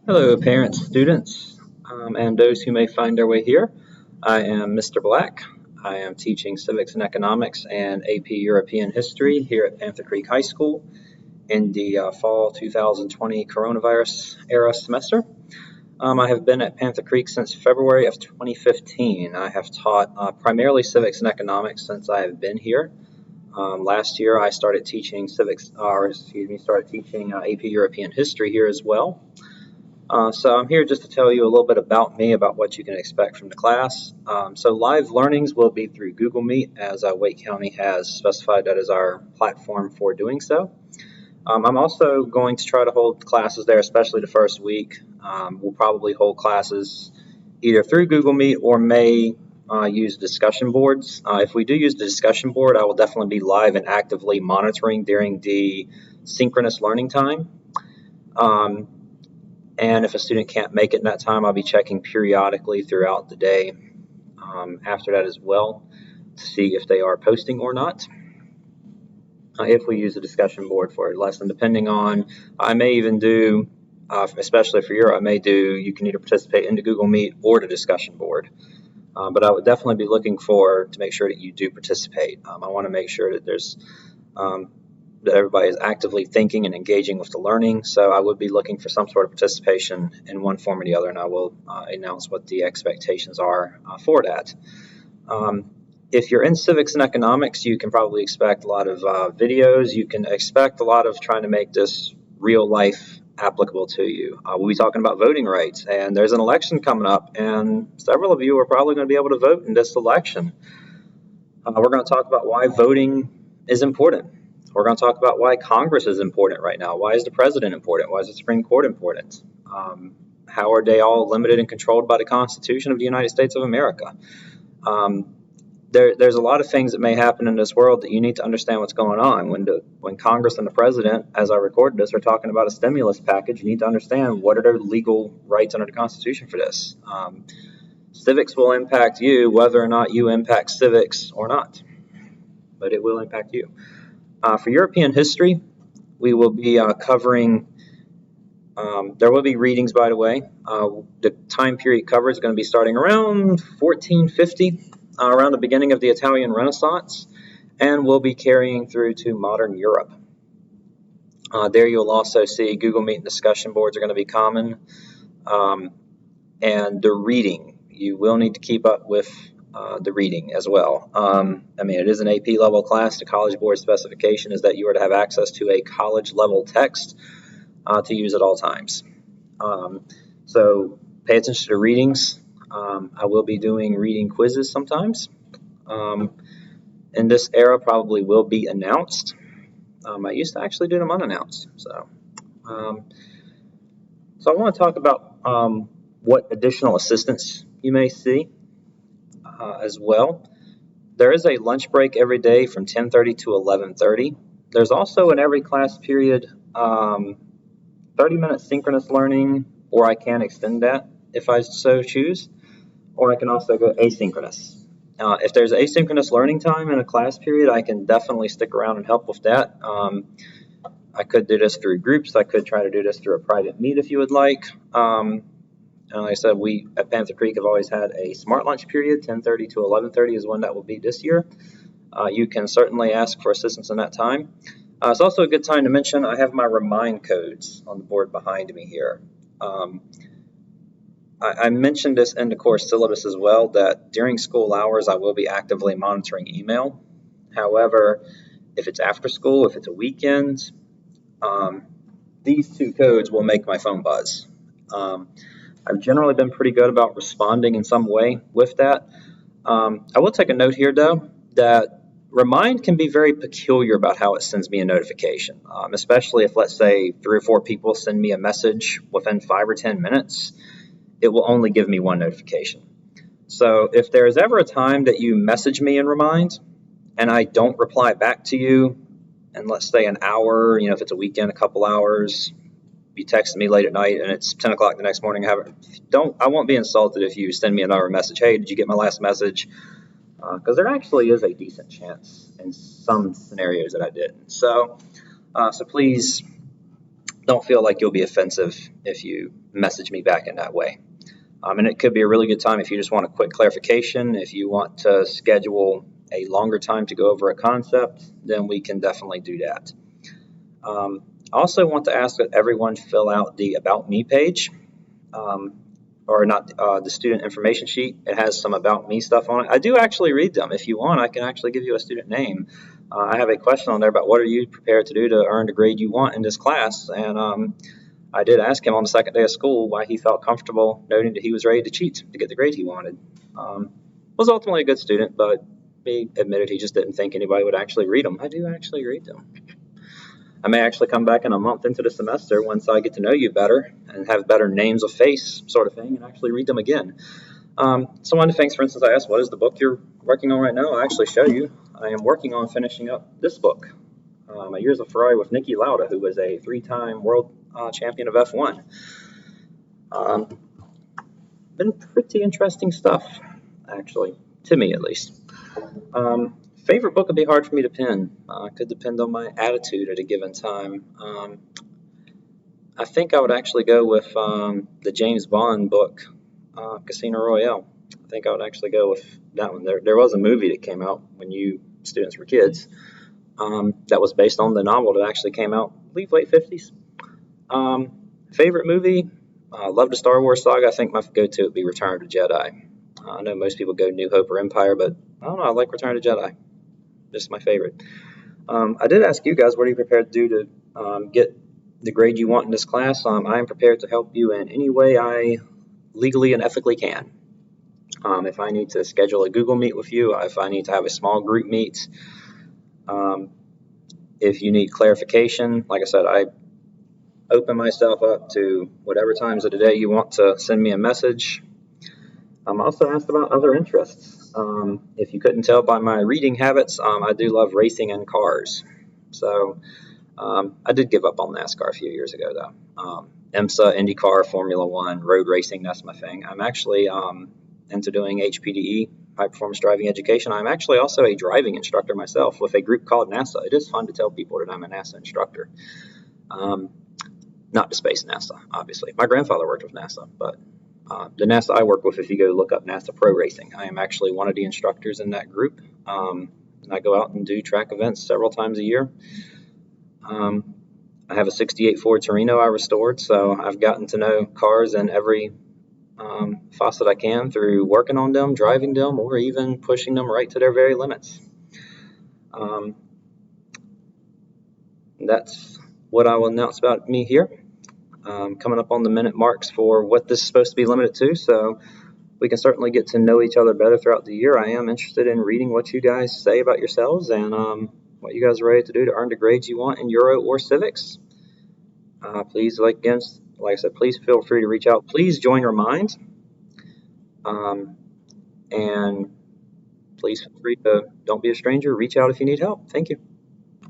Hello, parents, students, and those who may find their way here. I am Mr. Black. I am teaching civics and economics and AP European history here at Panther Creek High School in the fall 2020 coronavirus era semester. I have been at Panther Creek since February of 2015. I have taught primarily civics and economics since I have been here. Last year, I started teaching started teaching AP European history here as well. So I'm here just to tell you a little bit about me, about what you can expect from the class. So live learnings will be through Google Meet, as Wake County has specified that is our platform for doing so. I'm also going to try to hold classes there, especially the first week. We'll probably hold classes either through Google Meet or may use discussion boards. If we do use the discussion board, I will definitely be live and actively monitoring during the synchronous learning time. And if a student can't make it in that time, I'll be checking periodically throughout the day after that as well to see if they are posting or not. If we use a discussion board for a lesson, depending on, I may even do, especially for Europe, you can either participate in the Google Meet or the discussion board. But I would definitely be looking to make sure that you do participate. I want to make sure that that everybody is actively thinking and engaging with the learning. So I would be looking for some sort of participation in one form or the other, and I will announce what the expectations are for that. If you're in civics and economics, you can probably expect a lot of videos. You can expect a lot of trying to make this real life applicable to you. We'll be talking about voting rights, and there's an election coming up, and several of you are probably going to be able to vote in this election. We're going to talk about why voting is important. We're going to talk about why Congress is important right now. Why is the president important? Why is the Supreme Court important? How are they all limited and controlled by the Constitution of the United States of America? There's a lot of things that may happen in this world that you need to understand what's going on. When Congress and the president, as I recorded this, are talking about a stimulus package, you need to understand what are their legal rights under the Constitution for this. Civics will impact you whether or not you impact civics or not, but it will impact you. For European history, we will be covering, there will be readings, by the way. The time period covered is going to be starting around 1450, around the beginning of the Italian Renaissance, and we'll be carrying through to modern Europe. There you'll also see Google Meet and discussion boards are going to be common, and the reading. You will need to keep up with the reading as well. It is an AP level class. The College Board specification is that you are to have access to a college level text to use at all times. So pay attention to readings. I will be doing reading quizzes sometimes. In this era, probably will be announced. I used to actually do them unannounced. So I want to talk about what additional assistance you may see as well. There is a lunch break every day from 10:30 to 11:30. There's also in every class period 30-minute synchronous learning, or I can extend that if I so choose, or I can also go asynchronous. If there's asynchronous learning time in a class period, I can definitely stick around and help with that. I could do this through groups. I could try to do this through a private meet if you would like. And like I said, we at Panther Creek have always had a smart lunch period. 10:30 to 11:30 is when that will be this year. You can certainly ask for assistance in that time. It's also a good time to mention I have my remind codes on the board behind me here. I mentioned this in the course syllabus as well, that during school hours I will be actively monitoring email. However, if it's after school, if it's a weekend, these two codes will make my phone buzz. I've generally been pretty good about responding in some way with that. I will take a note here, though, that Remind can be very peculiar about how it sends me a notification, especially if, let's say, 3 or 4 people send me a message within 5 or 10 minutes. It will only give me one notification. So if there is ever a time that you message me in Remind and I don't reply back to you in, let's say, an hour, if it's a weekend, a couple hours, you text me late at night and it's 10 o'clock the next morning, I won't be insulted if you send me another message. Hey, did you get my last message? Because there actually is a decent chance in some scenarios that I didn't. So please don't feel like you'll be offensive if you message me back in that way. And it could be a really good time if you just want a quick clarification. If you want to schedule a longer time to go over a concept, then we can definitely do that. I also want to ask that everyone fill out the About Me page, or not, the student information sheet. It has some About Me stuff on it. I do actually read them. If you want, I can actually give you a student name. I have a question on there about what are you prepared to do to earn the grade you want in this class, and I did ask him on the second day of school why he felt comfortable noting that he was ready to cheat to get the grade he wanted. Was ultimately a good student, but he admitted he just didn't think anybody would actually read them. I do actually read them. I may actually come back in a month into the semester once I get to know you better and have better names of face sort of thing and actually read them again. So one of the things, for instance, I asked, what is the book you're working on right now? I'll actually show you. I am working on finishing up this book, My Years of Ferrari with Niki Lauda, who was a 3-time world champion of F1. Been pretty interesting stuff, actually, to me at least. Favorite book would be hard for me to pin. Could depend on my attitude at a given time. I think I would actually go with the James Bond book, Casino Royale. I think I would actually go with that one. There was a movie that came out when you students were kids that was based on the novel that actually came out, I believe, late 50s. Favorite movie? Love the Star Wars saga. I think my go-to would be Return of the Jedi. I know most people go New Hope or Empire, but I don't know. I like Return of the Jedi. This is my favorite. I did ask you guys, what are you prepared to do to get the grade you want in this class? I am prepared to help you in any way I legally and ethically can. If I need to schedule a Google Meet with you, if I need to have a small group meet, if you need clarification, like I said, I open myself up to whatever times of the day you want to send me a message. I'm also asked about other interests. If you couldn't tell by my reading habits, I do love racing and cars. So I did give up on NASCAR a few years ago, though. IMSA, IndyCar, Formula One, road racing, that's my thing. I'm actually into doing HPDE, high performance driving education. I'm actually also a driving instructor myself with a group called NASA. It is fun to tell people that I'm a NASA instructor. Not to space NASA, obviously. My grandfather worked with NASA, but the NASA I work with, if you go look up NASA Pro Racing, I am actually one of the instructors in that group. And I go out and do track events several times a year. I have a 68 Ford Torino I restored, so I've gotten to know cars in every facet I can through working on them, driving them, or even pushing them right to their very limits. That's what I will announce about me here. Coming up on the minute marks for what this is supposed to be limited to, so we can certainly get to know each other better throughout the year. I am interested in reading what you guys say about yourselves and what you guys are ready to do to earn the grades you want in Euro or Civics. Please, like I said, please feel free to reach out. Please join Remind, and please feel free to, don't be a stranger, reach out if you need help. Thank you.